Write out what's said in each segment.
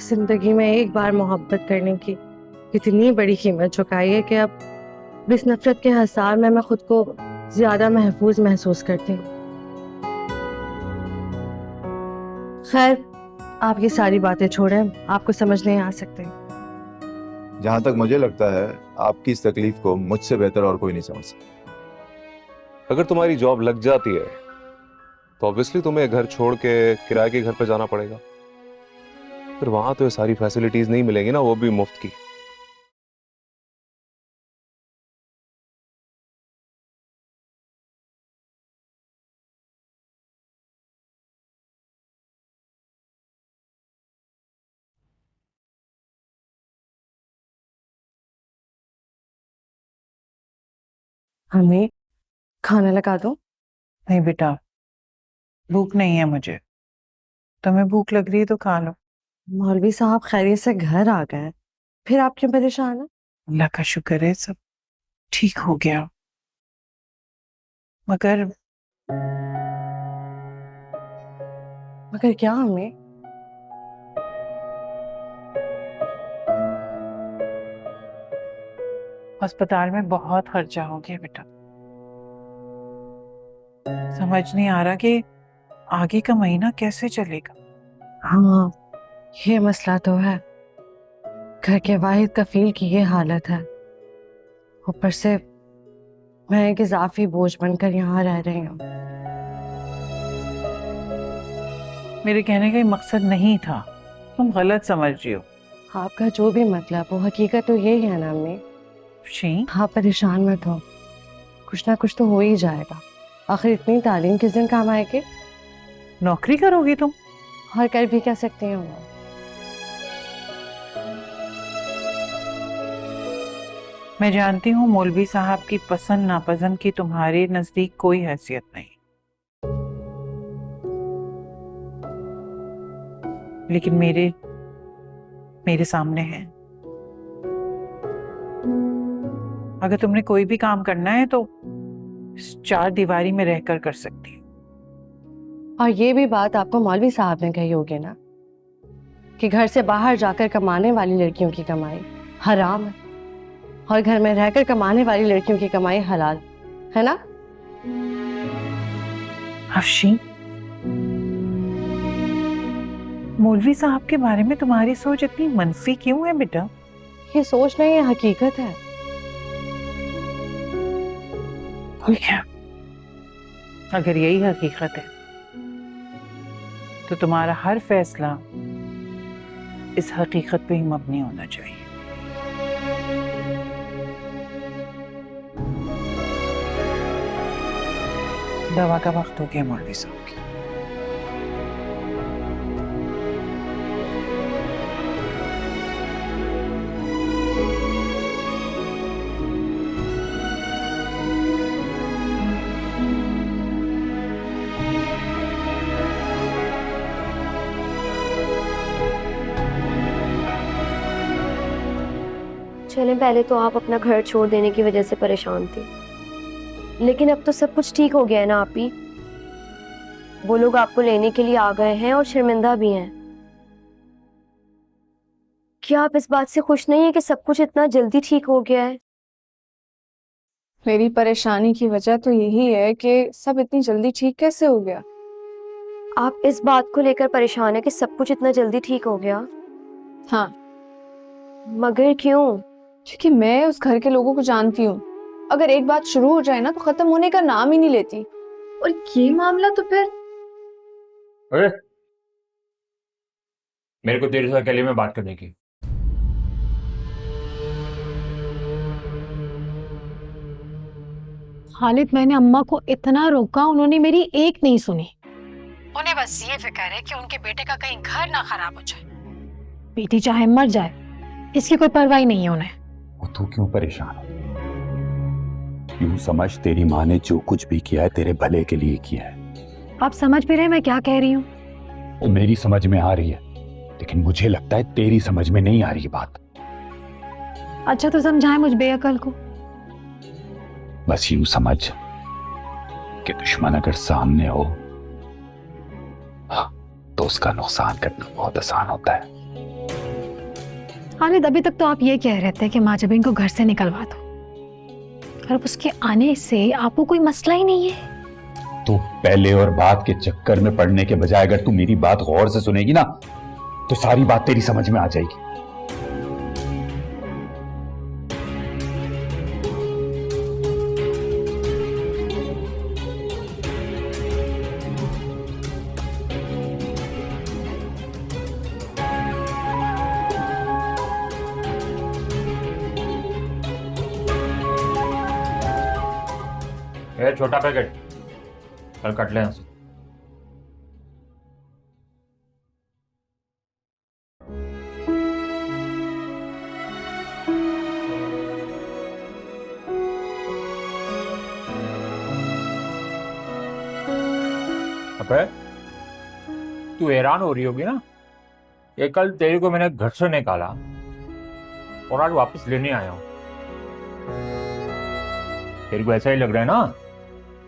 जिंदगी में एक बार मोहब्बत करने की इतनी बड़ी कीमत चुकाई है कि अब इस नफरत के हसार में मैं खुद को ज्यादा महफूज महसूस करती हूँ। खैर, आप ये सारी बातें छोड़ें, आपको समझ नहीं आ सकते। जहां तक मुझे लगता है आपकी इस तकलीफ को मुझसे बेहतर और कोई नहीं समझ सकता। अगर तुम्हारी जॉब लग जाती है तो ऑब्वियसली तुम्हें घर छोड़ के किराए के घर पे जाना पड़ेगा। फिर वहां तो ये सारी फैसिलिटीज नहीं मिलेंगी ना, वो भी मुफ्त की। हमें खाना लगा दो। नहीं बेटा, भूख नहीं है मुझे। तुम्हें भूख लग रही है तो खा लो। मौलवी साहब खैरियत से घर आ गए, फिर आप क्यों परेशान हैं? अल्लाह का शुक्र है सब ठीक हो गया। मगर मगर क्या हमें? अस्पताल में बहुत खर्चा हो गया बेटा। समझ नहीं आ रहा कि आगे का महीना कैसे चलेगा। हाँ, ये मसला तो है। घर के वाहिद कफील की ये हालत है, ऊपर से मैं एक इजाफी बोझ बनकर यहाँ रह रही हूँ। मेरे कहने का ये मकसद नहीं था, तुम गलत समझ रही हो। आपका जो भी मतलब हो, हकीकत तो यही है ना अम्मी। शी, आप परेशान मत हो, कुछ ना कुछ तो हो ही जाएगा। आखिर इतनी तालीम किस दिन काम आएगी? नौकरी करोगी तुम? और कर भी क्या सकती हूँ। मैं जानती हूँ मौलवी साहब की पसंद नापसंद की तुम्हारे नजदीक कोई हैसियत नहीं, लेकिन मेरे सामने है। अगर तुमने कोई भी काम करना है तो इस चार दीवारी में रहकर कर सकती हो। और ये भी बात आपको मौलवी साहब ने कही होगी ना कि घर से बाहर जाकर कमाने वाली लड़कियों की कमाई हराम है और घर में रहकर कमाने वाली लड़कियों की कमाई हलाल है ना? अफशी, मौलवी साहब के बारे में तुम्हारी सोच इतनी मनफी क्यों है बेटा? ये सोच नहीं, ये हकीकत है। ठीक है, अगर यही हकीकत है तो तुम्हारा हर फैसला इस हकीकत पे ही मबनी होना चाहिए। दवा का वक्त हो गया मौलवी साहब की। चलें, पहले तो आप अपना घर छोड़ देने की वजह से परेशान थी, लेकिन अब तो सब कुछ ठीक हो गया है ना आप ही। वो लोग आपको लेने के लिए आ गए हैं और शर्मिंदा भी हैं। क्या आप इस बात से खुश नहीं है कि सब कुछ इतना जल्दी ठीक हो गया है? मेरी परेशानी की वजह तो यही है कि सब इतनी जल्दी ठीक कैसे हो गया। आप इस बात को लेकर परेशान है कि सब कुछ इतना जल्दी ठीक हो गया? हाँ, मगर क्यों? क्योंकि मैं उस घर के लोगों को जानती हूँ। अगर एक बात शुरू हो जाए ना तो खत्म होने का नाम ही नहीं लेती। और ये मामला तो फिर अरे मेरे को तेरे से अकेले में बात करने की। खालिद, मैंने अम्मा को इतना रोका, उन्होंने मेरी एक नहीं सुनी। उन्हें बस ये फिक्र है कि उनके बेटे का कहीं घर ना खराब हो जाए। बेटी चाहे मर जाए, इसकी कोई परवाह नहीं है उन्हें। तू क्यों परेशान हो? यूं समझ, तेरी माँ ने जो कुछ भी किया है तेरे भले के लिए किया है। आप समझ भी रहे मैं क्या कह रही हूँ? वो मेरी समझ में आ रही है, लेकिन मुझे लगता है तेरी समझ में नहीं आ रही बात। अच्छा तो समझाए मुझ बेअकल को। बस यूं समझ कि दुश्मन अगर सामने हो तो उसका नुकसान करना बहुत आसान होता है। खालिद, अभी तक तो आप ये कह रहे थे कि माजबीन को घर से निकलवा दो, और अब उसके आने से आपको कोई मसला ही नहीं है। तो पहले और बाद के चक्कर में पड़ने के बजाय अगर तू मेरी बात गौर से सुनेगी ना तो सारी बात तेरी समझ में आ जाएगी। ये छोटा पैकेट कल कट लें उसे। अबे तू हैरान हो रही होगी ना, ये कल तेरे को मैंने घर से निकाला और आज वापस लेने आया हूं। तेरे को ऐसा ही लग रहा है ना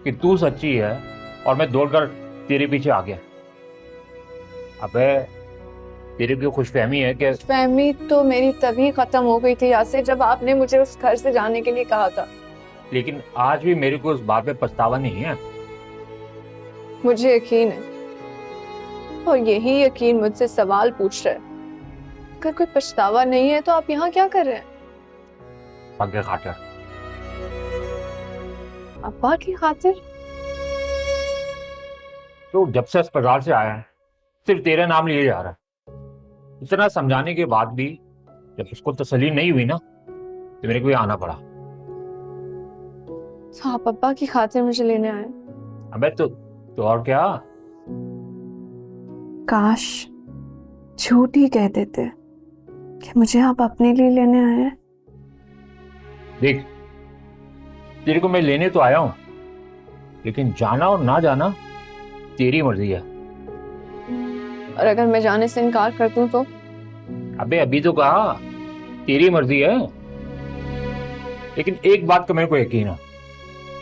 कि तू सच्ची है और मैं दौड़कर तेरे पीछे आ गया। अबे तेरे को खुशफहमी है कि फहमी तो मेरी तभी खत्म हो गई थी यासिर, जब आपने मुझे उस घर से जाने के लिए कहा था। लेकिन आज भी मेरे को उस बात पे पछतावा नहीं है। मुझे यकीन है, और यही यकीन मुझसे सवाल पूछ रहा है। अगर कोई पछतावा नहीं है तो आप यहाँ क्या कर रहे हैं? पग खातिर। अब्बा की खातिर? तो जब से अस्पताल से आया है सिर्फ तेरा नाम लिए जा रहा है। इतना समझाने के बाद भी जब उसको तसल्ली नहीं हुई ना तो मेरे को ये आना पड़ा। तो आप अब्बा की खातिर मुझे लेने आए? अबे तो और क्या। काश झूठ ही कह देते कि मुझे आप अपने लिए लेने आए हैं। देख तेरे को मैं लेने तो आया हूं, लेकिन जाना और ना जाना तेरी मर्जी है। और अगर मैं जाने से इनकार कर दूं तो? अबे अभी तो कहा तेरी मर्जी है, लेकिन एक बात का मेरे को यकीन है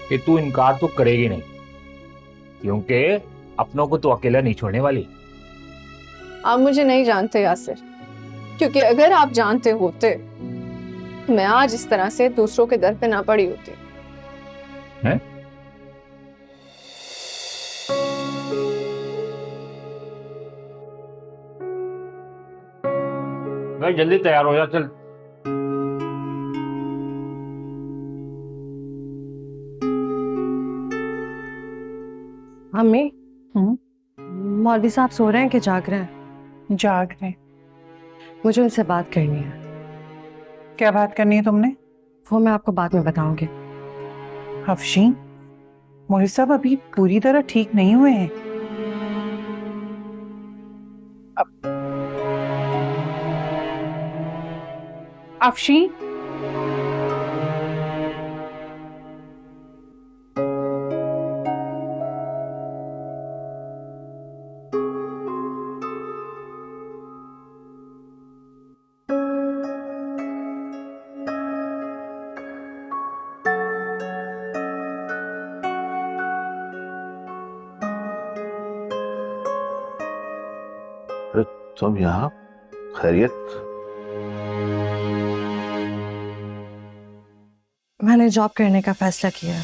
कि तू इनकार तो करेगी नहीं, क्योंकि अपनों को तो अकेला नहीं छोड़ने वाली। आप मुझे नहीं जानते यासिर, क्योंकि अगर आप जानते होते मैं आज इस तरह से दूसरों के दर पे ना पड़ी होती। हैं? भाई जल्दी तैयार हो जा, चल। अम्मी, मौलवी साहब सो रहे हैं कि जाग रहे हैं? जाग रहे। मुझे उनसे बात करनी है। क्या बात करनी है तुमने? वो मैं आपको बाद में बताऊंगी। अफशीन, मोहित साहब अभी पूरी तरह ठीक नहीं हुए हैं। अफशीन, तुम यहाँ? खैरियत? मैंने जॉब करने का फैसला किया है।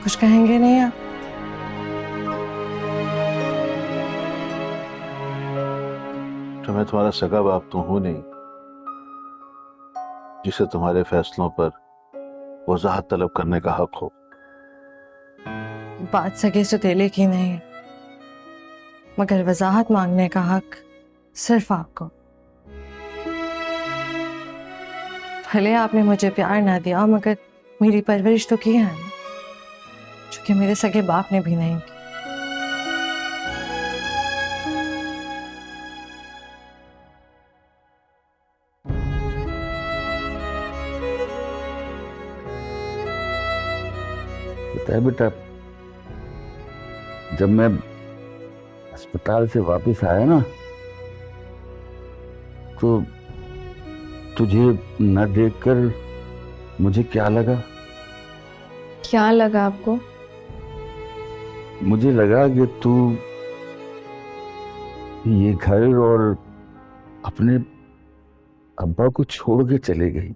कुछ कहेंगे नहीं आप? तो मैं तुम्हारा सगा बाप तो हूं नहीं जिसे तुम्हारे फैसलों पर वजाहत तलब करने का हक हो। बात सगे सौतेले की नहीं, मगर वजाहत मांगने का हक सिर्फ आपको। भले आपने मुझे प्यार ना दिया, मगर मेरी परवरिश तो की है, जो कि मेरे सगे बाप ने भी नहीं की। पता है बेटा, जब मैं अस्पताल से वापस आया ना तो तुझे न देखकर मुझे क्या लगा? क्या लगा आपको? मुझे लगा कि तू ये घर और अपने अब्बा को छोड़ के चले गई।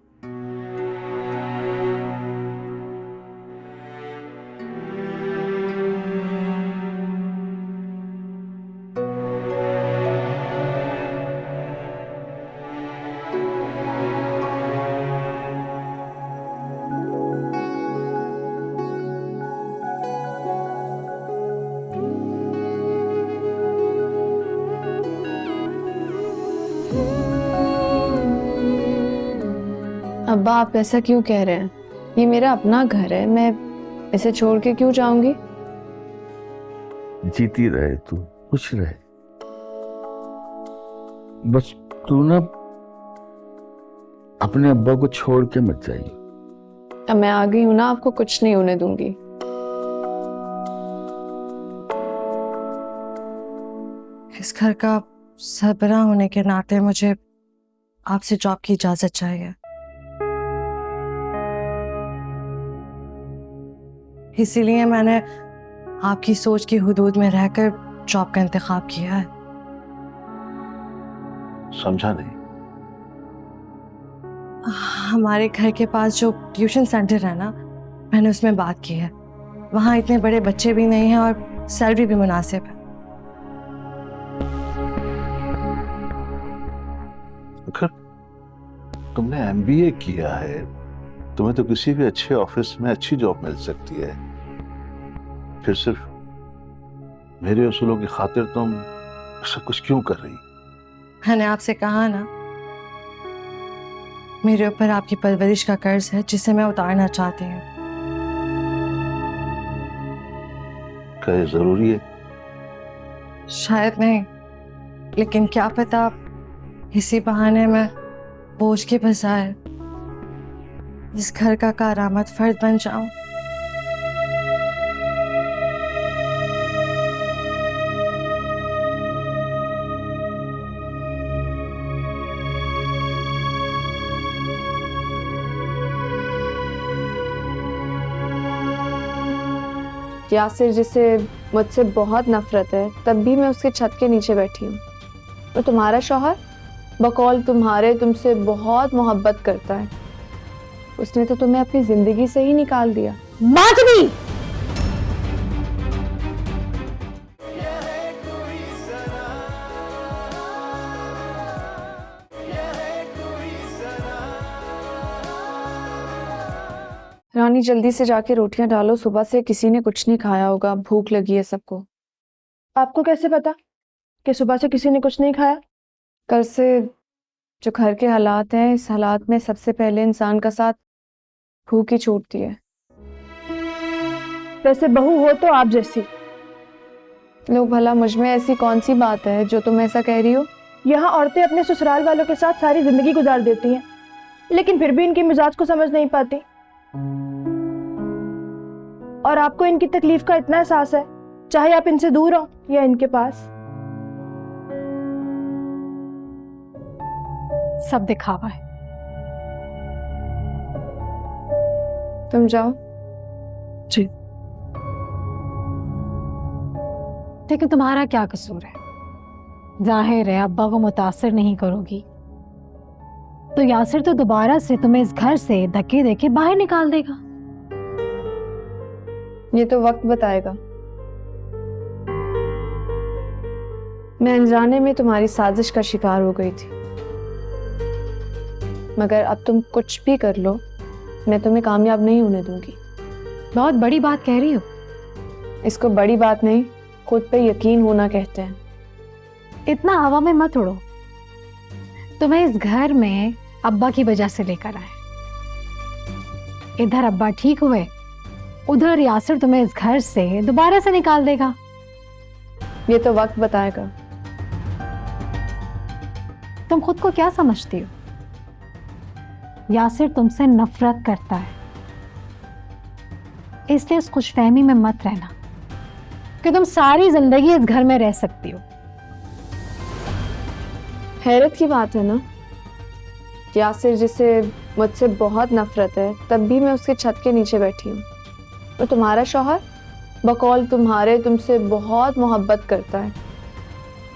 अब्बा आप ऐसा क्यों कह रहे हैं? ये मेरा अपना घर है, मैं इसे छोड़ के क्यों जाऊंगी? जीती रहे तू, खुश रहे। बस तू ना अपने अब्बा को छोड़ के मत जाइए। अब मैं आ गई हूं ना, आपको कुछ नहीं होने दूंगी। इस घर का सरबराह होने के नाते मुझे आपसे जॉब की इजाजत चाहिए। इसीलिए मैंने आपकी सोच की हुदूद में रहकर जॉब का इंतखाब किया है। समझा नहीं। हमारे घर के पास जो ट्यूशन सेंटर है ना, मैंने उसमें बात की है। वहाँ इतने बड़े बच्चे भी नहीं हैं और सैलरी भी मुनासिब है। अगर तुमने एमबीए किया है, तुम्हें तो किसी भी अच्छे ऑफिस में अच्छी जॉब मिल सकती है। फिर सिर्फ मेरे उसूलों की खातिर तुम सब कुछ क्यों कर रही? मैंने आपसे कहा ना, मेरे ऊपर आपकी परवरिश का कर्ज है जिसे मैं उतारना चाहती हूँ। क्या ये जरूरी है? शायद नहीं, लेकिन क्या पता इसी बहाने मैं बोझ के बजाय इस घर का कारामद फर्द बन जाऊं। यासिर जिसे मुझसे बहुत नफरत है, तब भी मैं उसके छत के नीचे बैठी हूँ। और तुम्हारा शौहर बकौल तुम्हारे तुमसे बहुत मोहब्बत करता है। उसने तो तुम्हें अपनी जिंदगी से ही निकाल दिया। माधवी, रानी जल्दी से जाके रोटियां डालो, सुबह से किसी ने कुछ नहीं खाया होगा, भूख लगी है सबको। आपको कैसे पता कि सुबह से किसी ने कुछ नहीं खाया? कल से जो घर के हालात हैं, इस हालात में सबसे पहले इंसान का साथ भूख ही छूटती है। वैसे बहू हो तो आप जैसी। लोग भला मुझ में ऐसी कौन सी बात है जो तुम ऐसा कह रही हो? यहाँ औरतें अपने ससुराल वालों के साथ सारी जिंदगी गुजार देती हैं, लेकिन फिर भी इनकी मिजाज को समझ नहीं पाती। और आपको इनकी तकलीफ का इतना एहसास है, चाहे आप इनसे दूर हो या इनके पास। सब दिखावा है। तुम जाओ। जी, लेकिन तुम्हारा क्या कसूर है? जाहिर है अब्बा को मुतासिर नहीं करोगी तो यासिर तो दोबारा से तुम्हें इस घर से धक्के देके बाहर निकाल देगा। ये तो वक्त बताएगा। मैं अनजाने में तुम्हारी साजिश का शिकार हो गई थी, मगर अब तुम कुछ भी कर लो, मैं तुम्हें कामयाब नहीं होने दूंगी। बहुत बड़ी बात कह रही हो। इसको बड़ी बात नहीं, खुद पे यकीन होना कहते हैं। इतना हवा में मत उड़ो। तुम्हें इस घर में अब्बा की वजह से लेकर आए। इधर अब्बा ठीक हुए, उधर यासिर तुम्हें इस घर से दोबारा से निकाल देगा। ये तो वक्त बताएगा। तुम खुद को क्या समझती हो? यासिर तुमसे नफरत करता है, इसलिए इस खुशफहमी में मत रहना कि तुम सारी जिंदगी इस घर में रह सकती हो। हैरत की बात है ना, यासिर जिसे मुझसे बहुत नफरत है, तब भी मैं उसके छत के नीचे बैठी हूँ। और तुम्हारा शौहर बकौल तुम्हारे तुमसे बहुत मोहब्बत करता है।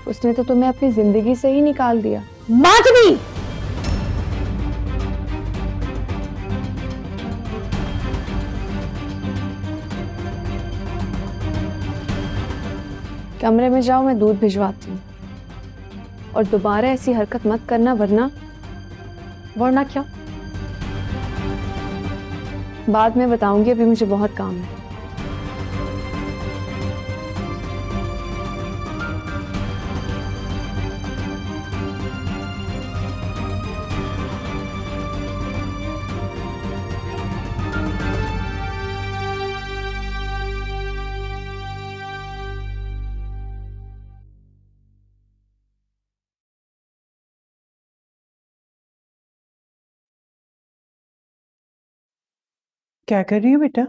उसने तो तुम्हें अपनी जिंदगी से ही निकाल दिया। माधवी, कमरे में जाओ, मैं दूध भिजवाती हूँ। और दोबारा ऐसी हरकत मत करना, वरना क्या? बाद में बताऊंगी, अभी मुझे बहुत काम है। क्या कर रही हो बेटा?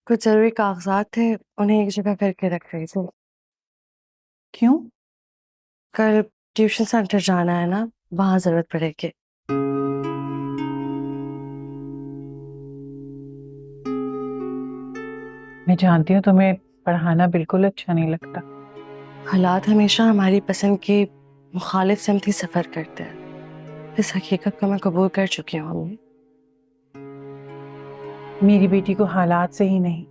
कुछ जरूरी कागजात थे, उन्हें एक जगह करके रख रही थी। क्यों? कल ट्यूशन सेंटर जाना है ना, वहां जरूरत पड़ेगी। मैं जानती हूँ तुम्हें पढ़ाना बिल्कुल अच्छा नहीं लगता। हालात हमेशा हमारी पसंद की मुखालिफ सिमत ही सफर करते हैं। इस हकीकत को मैं कबूल कर चुकी हूँ अम्मी। मेरी बेटी को हालात से ही नहीं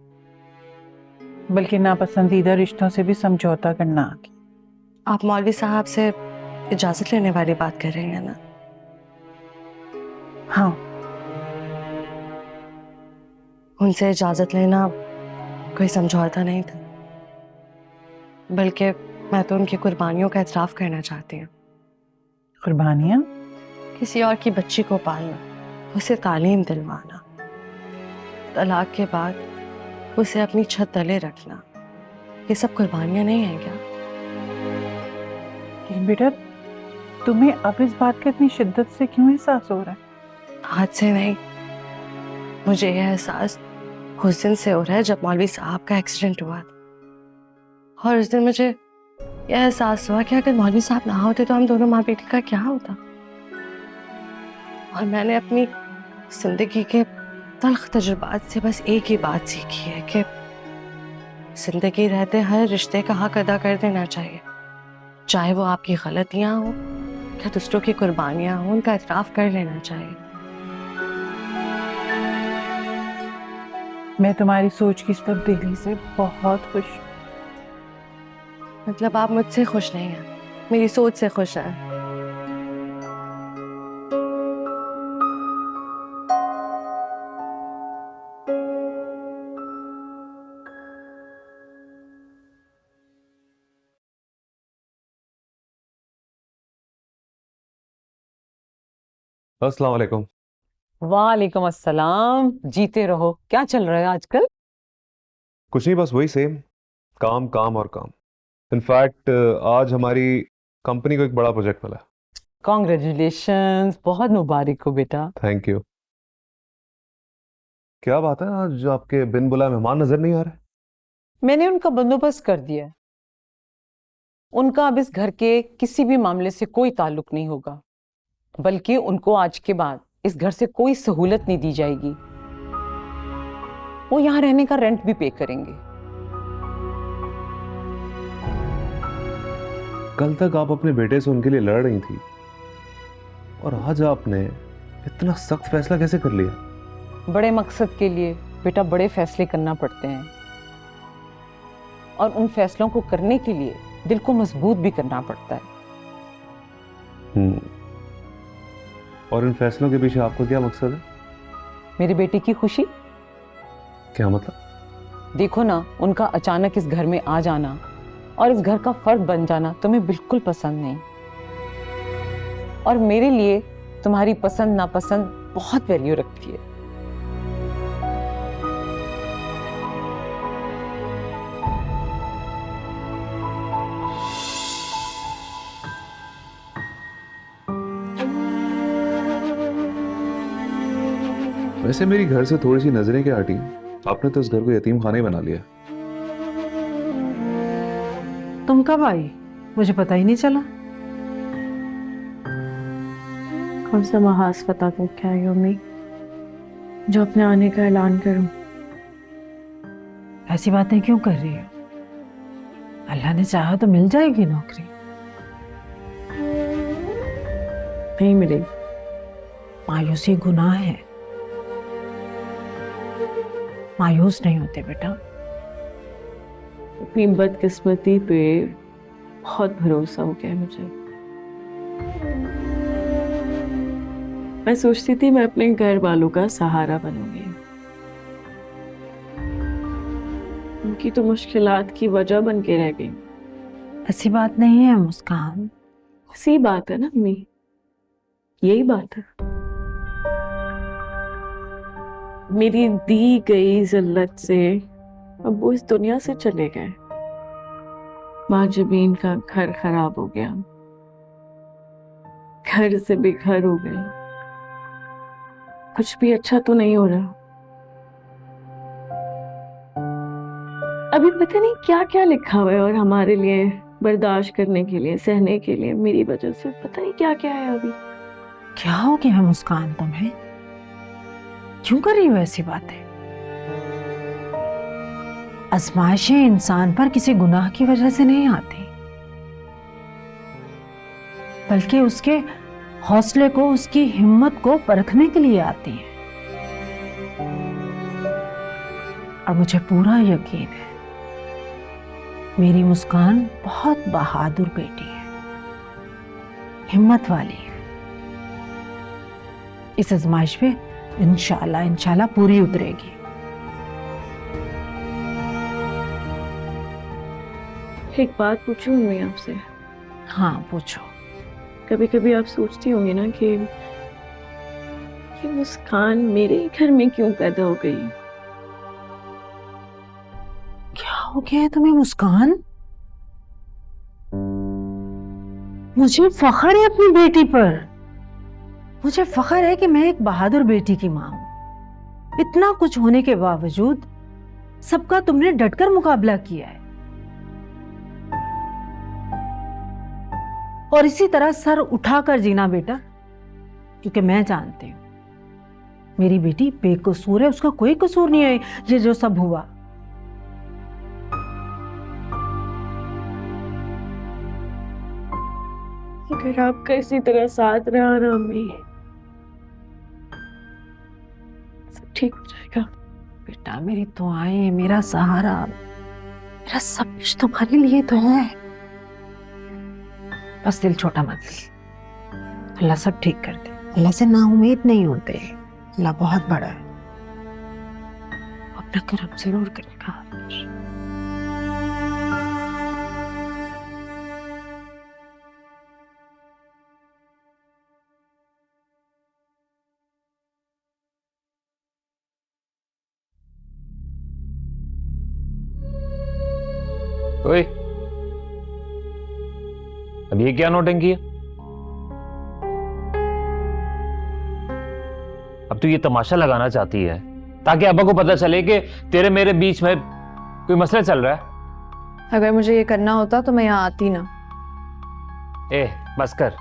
बल्कि नापसंदीदा रिश्तों से भी समझौता करना आ गया। आप मौलवी साहब से इजाजत लेने वाली बात कर रहे हैं ना? हाँ, उनसे इजाजत लेना कोई समझौता नहीं था, बल्कि मैं तो उनकी कुर्बानियों का एतराफ करना चाहती हूँ। कुर्बानियाँ? किसी और की बच्ची को पालना, उसे तालीम दिलवाना, तलाक के बाद उसे अपनी छत तले रखना, ये सब कुर्बानियां नहीं हैं क्या? लेकिन बेटा, तुम्हें अब इस बात का इतनी शिद्दत से क्यों एहसास हो रहा है? आज से नहीं, मुझे यह एहसास उस दिन से हो रहा है जब मौलवी साहब का एक्सीडेंट हुआ था। और उस दिन मुझे यह एहसास हुआ कि अगर मौलवी साहब ना होते तो हम दोनों माँ बेटी का क्या होता। और मैंने अपनी जिंदगी के तल्ख तजुर्बात से बस एक ही बात सीखी है कि जिंदगी रहते हर रिश्ते का हक अदा कर देना चाहिए, चाहे वो आपकी गलतियां हो या दूसरों की कुर्बानियां हो, उनका एतराफ कर लेना चाहिए। मैं तुम्हारी सोच की इस तब्दीली से बहुत खुश हूँ। मतलब आप मुझसे खुश नहीं हैं, मेरी सोच से खुश हैं। अस्सलाम वालेकुम। वालेकुम अस्सलाम। जीते रहो। क्या चल रहा है आजकल? कुछ नहीं, बस वही सेम काम काम और काम। इनफैक्ट आज हमारी कंपनी को एक बड़ा प्रोजेक्ट मिला। कॉन्ग्रेचुलेशंस, बहुत मुबारक हो बेटा। Thank you. क्या बात है, आज आपके बिन बुलाए मेहमान नजर नहीं आ रहे? मैंने उनका बंदोबस्त कर दिया है। उनका अब इस घर के किसी भी मामले से कोई ताल्लुक नहीं होगा, बल्कि उनको आज के बाद इस घर से कोई सहूलत नहीं दी जाएगी। वो यहाँ रहने का रेंट भी पे करेंगे। कल तक आप अपने बेटे से उनके लिए लड़ रही थी, और आज आपने इतना सख्त फैसला कैसे कर लिया? बड़े मकसद के लिए बेटा बड़े फैसले करना पड़ते हैं, और उन फैसलों को करने के लिए दिल को मजबूत भी करना पड़ता है। और इन फैसलों के पीछे आपका क्या मकसद है? मेरी बेटी की खुशी। क्या मतलब? देखो ना, उनका अचानक इस घर में आ जाना और इस घर का फर्द बन जाना तुम्हें बिल्कुल पसंद नहीं, और मेरे लिए तुम्हारी पसंद नापसंद बहुत वैल्यू रखती है। वैसे मेरी घर से थोड़ी सी नजरें क्या हटी, आपने तो इस घर को यतीम खाना ही बना लिया। तुम कब आई? मुझे पता ही नहीं चला। कौन सा महाज पता करके आई हो मैं, जो अपने आने का ऐलान करूं? ऐसी बातें क्यों कर रही हो? अल्लाह ने चाहा तो मिल जाएगी नौकरी। नहीं मिलेगी। मायूसी गुनाह है। मायूस नहीं होते बेटा। अपनी बदकिस्मती पे बहुत भरोसा हो गया है मुझे। मैं सोचती थी मैं अपने घर वालों का सहारा बनूंगी, उनकी तो मुश्किलात की वजह बन के रह गई। ऐसी बात नहीं है मुस्कान। सी बात है ना अम्मी, यही बात है। मेरी दी गई जिल्लत से अब वो इस दुनिया से चले गए। माजबीन का घर खराब हो गया, घर से बेघर हो गए। कुछ भी अच्छा तो नहीं हो रहा। अभी पता नहीं क्या क्या लिखा हुआ है और हमारे लिए बर्दाश्त करने के लिए, सहने के लिए, मेरी वजह से पता नहीं क्या क्या है। अभी क्या हो गया मुस्कान तुम्हें? क्यों कर रही हो ऐसी बातें? आजमाइशें इंसान पर किसी गुनाह की वजह से नहीं आती, बल्कि उसके हौसले को, उसकी हिम्मत को परखने के लिए आती हैं। और मुझे पूरा यकीन है मेरी मुस्कान बहुत बहादुर बेटी है, हिम्मत वाली है। इस आजमाइश पे इंशाल्लाह पूरी उतरेगी। एक बात पूछूं मैं आपसे? हाँ पूछो। कभी कभी आप सोचती होंगी ना कि मुस्कान मेरे ही घर में क्यों पैदा हो गई? क्या हो गया है तुम्हें मुस्कान? मुझे फख्र है अपनी बेटी पर। मुझे फख्र है कि मैं एक बहादुर बेटी की मां हूं। इतना कुछ होने के बावजूद सबका तुमने डटकर मुकाबला किया है, और इसी तरह सर उठाकर जीना बेटा, क्योंकि मैं जानती हूं मेरी बेटी बेकसूर है, उसका कोई कसूर नहीं है ये जो सब हुआ। अगर आपका इसी तरह साथ रहा ना अम्मी, सब ठीक हो जाएगा। बेटा मेरी दुआएं, मेरा सहारा, मेरा सब कुछ तुम्हारे लिए तो है। बस दिल छोटा मत कर, अल्लाह सब ठीक कर दे। अल्लाह से ना उम्मीद नहीं होते, अल्लाह बहुत बड़ा है, अपना करम जरूर करेगा। ओए, अब ये क्या नौटंकी है? अब तू ये तमाशा लगाना चाहती है ताकि अब्बा को पता चले कि तेरे मेरे बीच में कोई मसला चल रहा है? अगर मुझे ये करना होता तो मैं यहाँ आती ना। ए बस कर,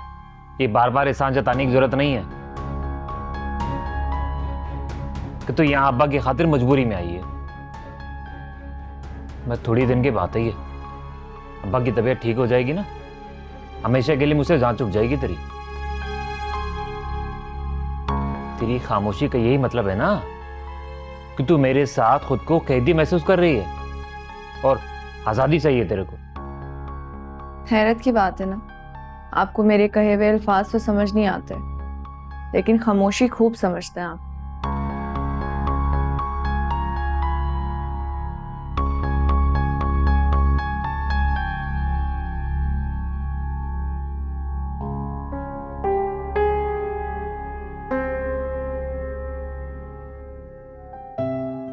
ये बार बार एहसान जताने की जरूरत नहीं है कि तू यहाँ अब्बा की खातिर मजबूरी में आई है। मैं थोड़ी दिन की बात है ये, अब्बा की तबीयत ठीक हो जाएगी ना, हमेशा के लिए मुझसे जान चुक जाएगी तेरी। तेरी खामोशी का यही मतलब है ना कि तू मेरे साथ खुद को कैदी महसूस कर रही है और आजादी चाहिए तेरे को। हैरत की बात है ना, आपको मेरे कहे हुए अल्फाज तो समझ नहीं आते, लेकिन खामोशी खूब समझते हैं आप।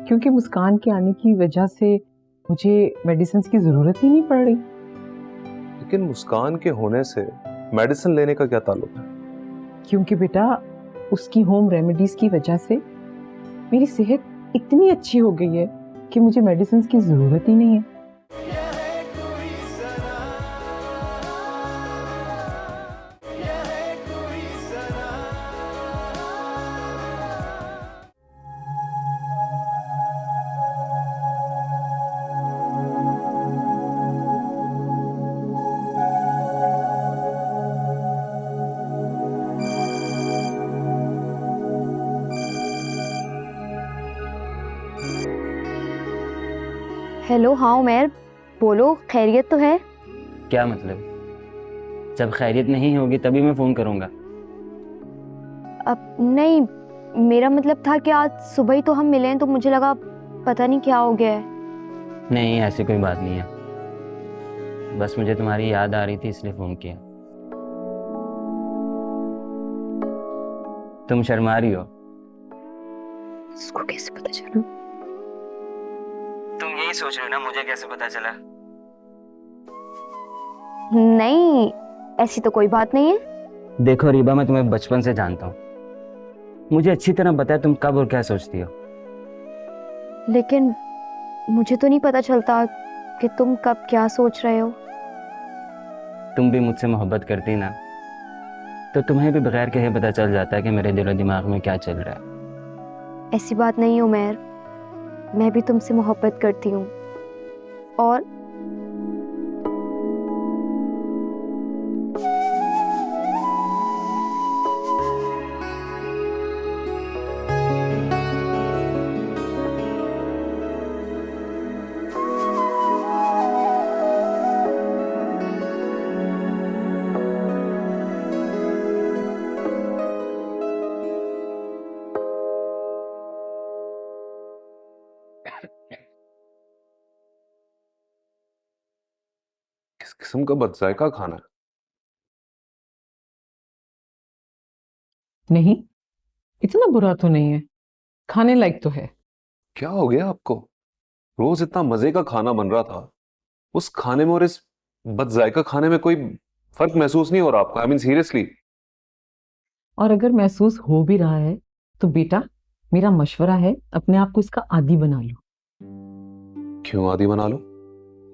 क्योंकि मुस्कान के आने की वजह से मुझे मेडिसिन की जरूरत ही नहीं पड़ रही। लेकिन मुस्कान के होने से मेडिसिन लेने का क्या ताल्लुक है? क्योंकि बेटा उसकी होम रेमेडीज की वजह से मेरी सेहत इतनी अच्छी हो गई है कि मुझे मेडिसिन की जरूरत ही नहीं है। हेलो, हाँ उमैर, बोलो, खैरियत तो है? क्या मतलब? जब खैरियत नहीं होगी तभी मैं फ़ोन करूँगा। अब नहीं, मेरा मतलब था कि आज सुबह ही तो हम मिले हैं, तो मुझे लगा पता नहीं क्या हो गया है। नहीं, ऐसी कोई बात नहीं है, बस मुझे तुम्हारी याद आ रही थी इसलिए फ़ोन किया। तुम शर्मा रही हो। इसको कैसे पता चला? तुम यही सोच रहे हो ना, मुझे कैसे पता चला? नहीं, ऐसी तो कोई बात नहीं है। देखो रीबा, मैं तुम्हें बचपन से जानता हूँ, मुझे अच्छी तरह पता है तुम कब और क्या सोचती हो। लेकिन मुझे तो नहीं पता चलता कि तुम कब क्या सोच रहे हो। तुम भी मुझसे मोहब्बत करती ना, तो तुम्हें भी बगैर कहे पता चल जाता है कि मेरे दिल और दिमाग में क्या चल रहा है। ऐसी बात नहीं है उमैर, मैं भी तुमसे मोहब्बत करती हूँ। और किस किस्म का बदजायका खाना है? नहीं, इतना बुरा तो नहीं है, खाने लायक तो है। क्या हो गया आपको? रोज इतना मजे का खाना बन रहा था, उस खाने में और इस बदजायका खाने में कोई फर्क महसूस नहीं हो रहा आपको? I mean seriously. और अगर महसूस हो भी रहा है तो बेटा, मेरा मशवरा है, अपने आप को इसका आदी बना लो। क्यों आदी बना लो?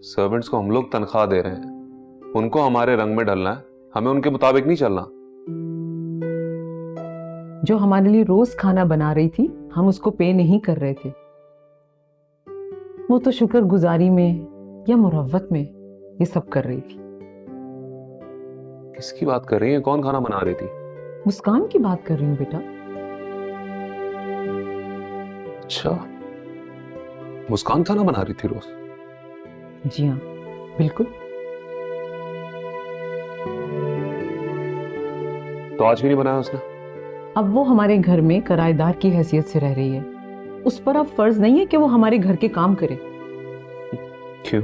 सर्वेंट्स को हम लोग तनख्वाह दे रहे हैं, उनको हमारे रंग में ढलना है, हमें उनके मुताबिक नहीं चलना। जो हमारे लिए रोज खाना बना रही थी, हम उसको पे नहीं कर रहे थे। वो तो शुक्रगुजारी में या मुरव्वत में ये सब कर रही थी। किसकी बात कर रही है? कौन खाना बना रही थी? मुस्कान की बात कर रही हूँ बेटा। अच्छा, मुस्कान खाना बना रही थी रोज? जी हाँ, बिल्कुल। तो आज भी नहीं बनाया उसने? अब वो हमारे घर में किराएदार की हैसियत से रह रही है, उस पर अब फर्ज नहीं है कि वो हमारे घर के काम करे। क्यों?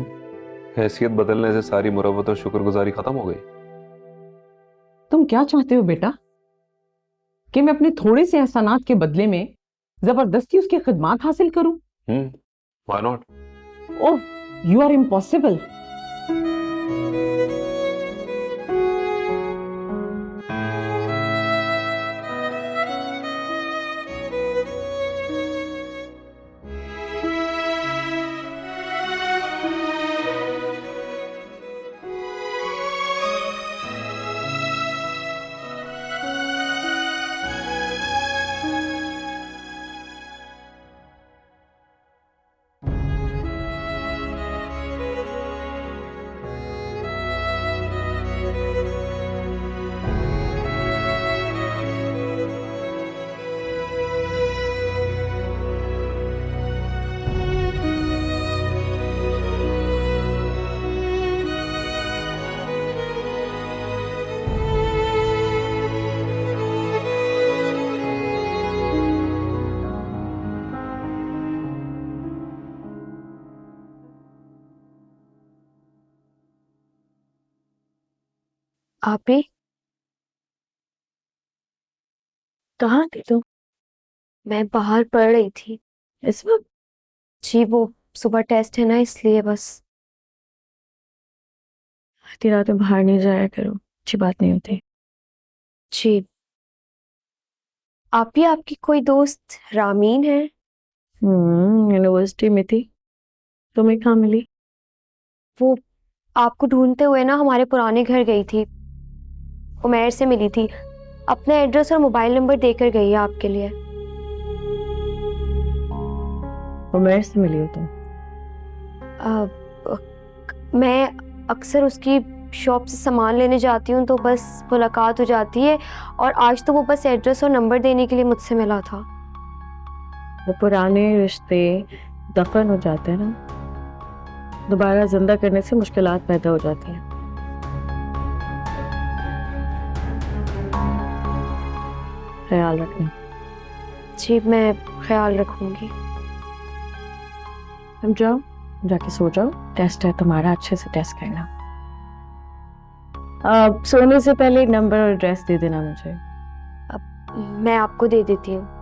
हैसियत बदलने से सारी मुरव्वत और शुक्रगुजारी खत्म हो गई? तुम क्या चाहते हो बेटा, कि मैं अपने थोड़े से एहसानात के बदले में जबरदस्ती उसकी खिदमत हासिल करूं? Why not? Oh, you are impossible. आप भी कहाँ थी तुम? मैं बाहर पढ़ रही थी। इस वक्त? जी, वो सुबह टेस्ट है ना, इसलिए बस। आधी रात में बाहर नहीं जाया करो, अच्छी बात नहीं होती। जी, आप ही, आपकी कोई दोस्त रामीन है? यूनिवर्सिटी में थी, तुम्हें कहाँ मिली? वो आपको ढूंढते हुए ना हमारे पुराने घर गई थी, उमैर से मिली थी, अपना एड्रेस और मोबाइल नंबर देकर गई है आपके लिए। उमैर से मिली हो तुम? मैं अक्सर उसकी शॉप से सामान लेने जाती हूँ, तो बस मुलाकात हो जाती है, और आज तो वो बस एड्रेस और नंबर देने के लिए मुझसे मिला था। वो पुराने रिश्ते दफन हो जाते हैं ना, दोबारा जिंदा करने से मुश्किलात पैदा हो जाती हैं। ख्याल रखना। जी मैं ख्याल रखूंगी। तुम जाओ, जाके सो जाओ। टेस्ट है तुम्हारा, अच्छे से टेस्ट करना। सोने से पहले नंबर और एड्रेस दे देना मुझे। मैं आपको दे देती हूँ।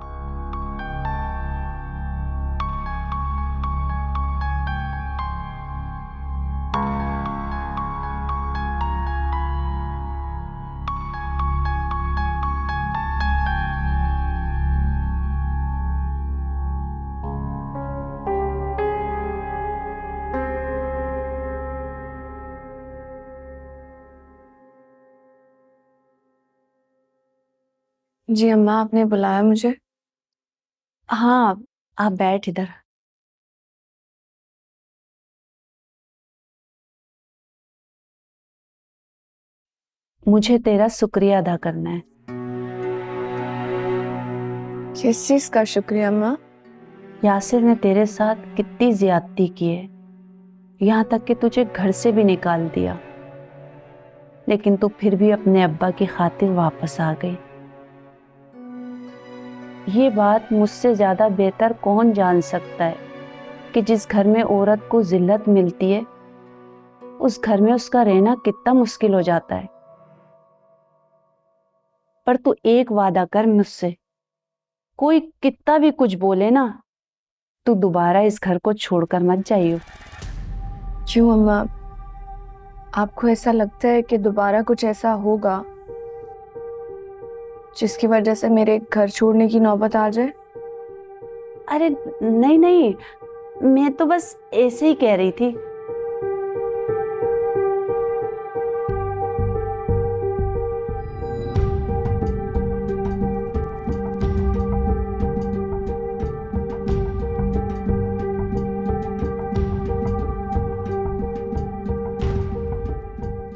जी अम्मा, आपने बुलाया मुझे? हाँ, आप बैठ इधर। मुझे तेरा शुक्रिया अदा करना है। किस चीज का शुक्रिया अम्मा? यासिर ने तेरे साथ कितनी ज्यादती की है, यहाँ तक कि तुझे घर से भी निकाल दिया, लेकिन तू फिर भी अपने अब्बा की खातिर वापस आ गई। ये बात मुझसे ज्यादा बेहतर कौन जान सकता है कि जिस घर में औरत को जिल्लत मिलती है, उस घर में उसका रहना कितना मुश्किल हो जाता है। पर तू एक वादा कर मुझसे, कोई कितना भी कुछ बोले ना, तू दोबारा इस घर को छोड़कर मत जाइयो। क्यों अम्मा? आपको ऐसा लगता है कि दोबारा कुछ ऐसा होगा जिसकी वजह से मेरे घर छोड़ने की नौबत आ जाए? अरे नहीं नहीं, मैं तो बस ऐसे ही कह रही थी।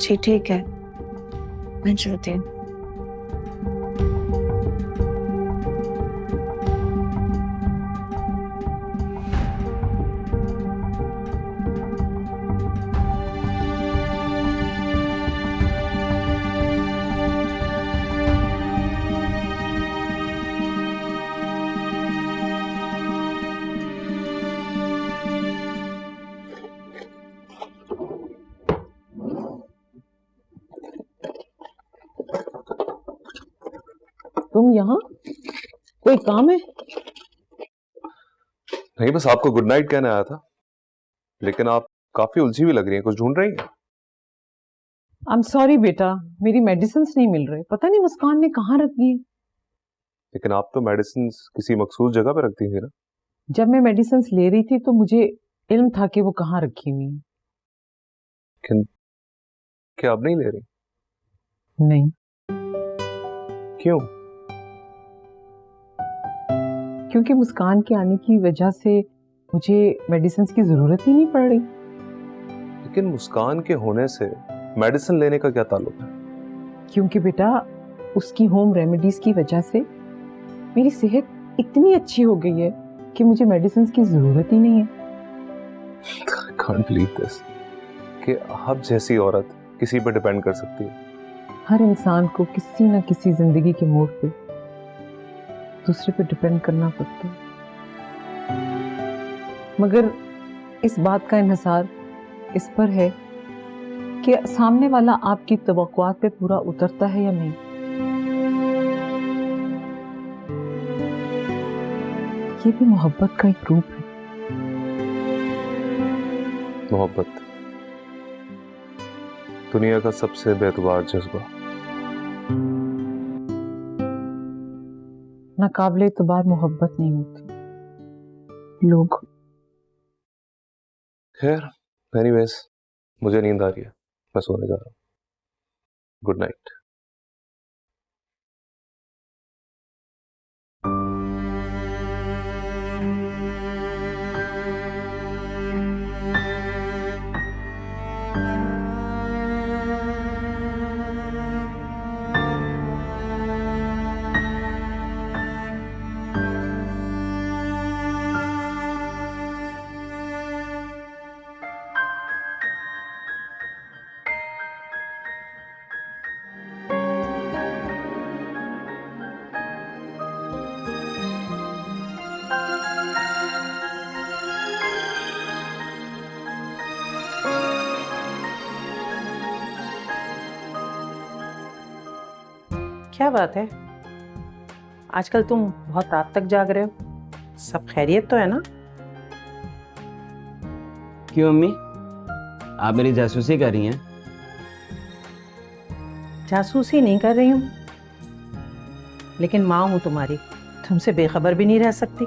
जी ठीक है, मैं चलती हूँ। तुम यहाँ? कोई काम है? नहीं, बस आपको गुड नाइट कहने आया था। लेकिन आप काफी उलझी हुई लग रही हैं, कुछ ढूंढ रही हैं? आई एम सॉरी बेटा, मेरी मेडिसिन नहीं मिल रहे, पता नहीं मुस्कान ने कहाँ रख दिए। लेकिन आप तो मेडिसिन किसी मखसूस जगह पे रखती थी ना? जब मैं मेडिसिन ले रही थी तो मुझे इल्म था कि वो कहाँ रखी हुई है। क्या आप नहीं ले रही? नहीं। क्यों? क्योंकि मुस्कान के आने की वजह से मुझे मेडिसिन की जरूरत ही नहीं पड़ रही। लेकिन मुस्कान के होने से मेडिसिन लेने का क्या ताल्लुक है? क्योंकि बेटा उसकी होम रेमेडीज की वजह से मेरी सेहत इतनी अच्छी हो गई है कि मुझे मेडिसिन की जरूरत ही नहीं है। I can't believe this कि आप जैसी औरत किसी पर डिपेंड कर सकती है। हर इंसान को किसी न किसी जिंदगी के मोड़ पे दूसरे पे डिपेंड करना पड़ता है, मगर इस बात का इन्हिसार इस पर है कि सामने वाला आपकी तवक्कुआत पे पूरा उतरता है या नहीं। ये भी मोहब्बत का एक रूप है। मोहब्बत दुनिया का सबसे बेतुबार जज्बा। नाकाबिले एतबार मोहब्बत नहीं होती, लोग। खैर, एनीवेज, मुझे नींद आ रही है, मैं सोने जा रहा हूँ। Good night. क्या बात है, आजकल तुम बहुत रात तक जाग रहे हो? सब खैरियत तो है ना? क्यों अम्मी, आप मेरी जासूसी कर रही हैं? जासूसी नहीं कर रही हूँ, लेकिन माँ हूँ तुम्हारी, तुमसे बेखबर भी नहीं रह सकती।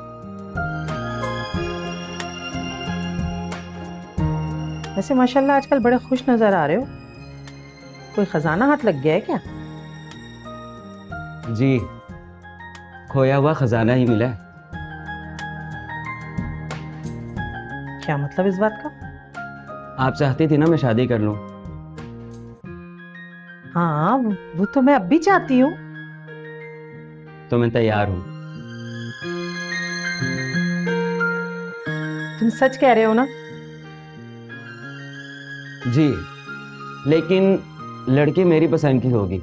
वैसे माशाल्लाह आजकल बड़े खुश नजर आ रहे हो, कोई खजाना हाथ लग गया है क्या? जी, खोया हुआ खजाना ही मिला है। क्या मतलब इस बात का? आप चाहती थी ना मैं शादी कर लूं? हाँ, वो तो मैं अब भी चाहती हूँ। तो मैं तैयार हूं। तुम सच कह रहे हो ना? जी, लेकिन लड़की मेरी पसंद की होगी।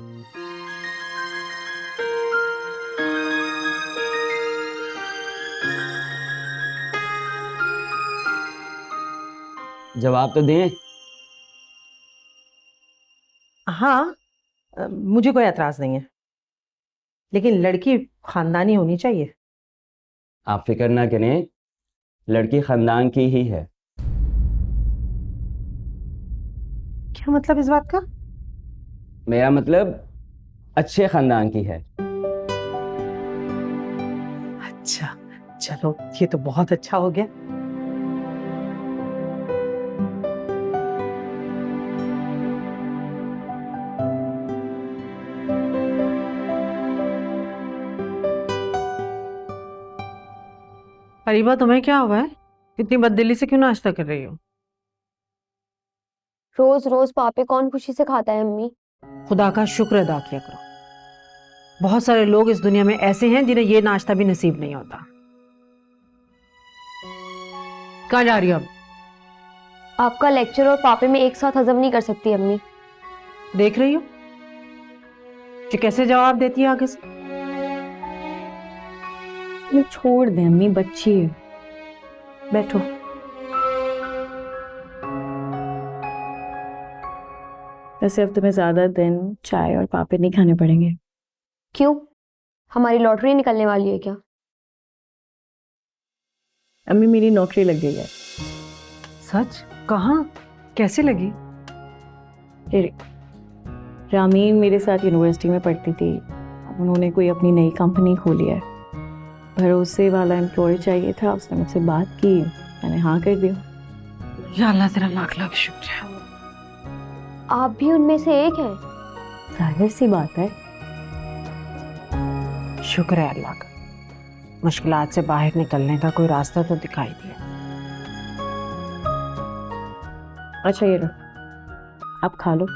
जवाब तो दें। हाँ, मुझे कोई एतराज नहीं है, लेकिन लड़की खानदानी होनी चाहिए। आप फिक्र ना करें, लड़की खानदान की ही है। क्या मतलब इस बात का? मेरा मतलब अच्छे खानदान की है। अच्छा, चलो ये तो बहुत अच्छा हो गया। फरीबा, तुम्हें क्या हुआ है? इतनी बददिली से क्यों नाश्ता कर रही हो? रोज रोज पापे कौन खुशी से खाता है अम्मी? खुदा का शुक्र अदा किया करो। बहुत सारे लोग इस दुनिया में ऐसे हैं जिन्हें ये नाश्ता भी नसीब नहीं होता। कहाँ जा रही हो अब? आपका लेक्चर और पापे में एक साथ हजम नहीं कर सकती अम्मी। देख रही हो कि कैसे जवाब देती है आगे से। छोड़ दे अम्मी, बच्ची है। बैठो। वैसे अब तुम्हें ज्यादा दिन चाय और पापड़ नहीं खाने पड़ेंगे। क्यों? हमारी लॉटरी निकलने वाली है क्या? अम्मी, मेरी नौकरी लग गई है। सच? कहाँ? कैसे लगी? रामीन मेरे साथ यूनिवर्सिटी में पढ़ती थी, उन्होंने कोई अपनी नई कंपनी खोली है। भरोसे वाला एम्प्लॉय चाहिए था, उसने मुझसे बात की, मैंने हाँ कर दिया। या अल्लाह तेरा लाख लाख शुक्र है। आप भी उनमें से एक हैं? जाहिर सी बात है। शुक्र है अल्लाह का, मुश्किलात से बाहर निकलने का कोई रास्ता तो दिखाई दिया। अच्छा ये लो, आप खा लो।